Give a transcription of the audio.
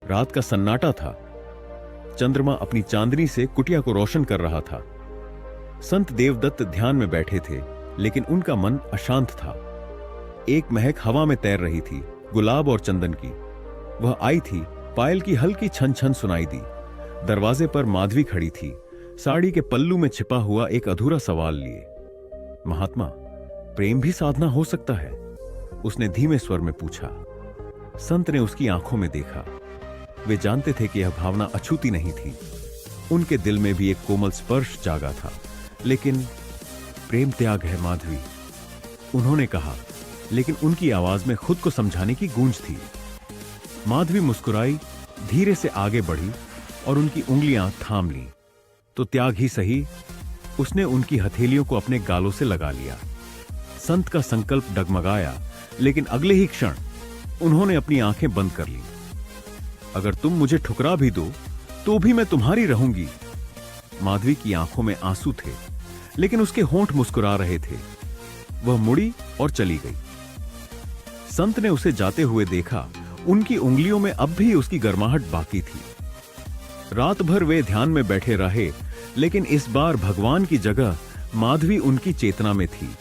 रात का सन्नाटा था। चंद्रमा अपनी चांदनी से कुटिया को रोशन कर रहा था। संत देवदत्त ध्यान में बैठे थे, लेकिन उनका मन अशांत था। एक महक हवा में तैर रही थी, गुलाब और चंदन की। वह आई थी, पायल की हल्की छन छन सुनाई दी। दरवाजे पर माधवी खड़ी थी, साड़ी के पल्लू में छिपा हुआ एक अधूरा सवाल लिए। महात्मा, प्रेम भी साधना हो सकता है? उसने धीमे स्वर में पूछा। संत ने उसकी आंखों में देखा। वे जानते थे कि यह भावना अछूती नहीं थी। उनके दिल में भी एक कोमल स्पर्श जागा था। लेकिन प्रेम त्याग है माधवी, उन्होंने कहा, लेकिन उनकी आवाज में खुद को समझाने की गूंज थी। माधवी मुस्कुराई, धीरे से आगे बढ़ी और उनकी उंगलियां थाम लीं। तो त्याग ही सही। उसने उनकी हथेलियों को अपने गालों से लगा लिया। संत का संकल्प डगमगाया, लेकिन अगले ही क्षण उन्होंने अपनी आंखें बंद कर ली। अगर तुम मुझे ठुकरा भी दो तो भी मैं तुम्हारी रहूंगी। माधवी की आंखों में आंसू थे, लेकिन उसके होंठ मुस्कुरा रहे थे। वह मुड़ी और चली गई। संत ने उसे जाते हुए देखा। उनकी उंगलियों में अब भी उसकी गर्माहट बाकी थी। रात भर वे ध्यान में बैठे रहे, लेकिन इस बार भगवान की जगह माधवी उनकी चेतना में थी।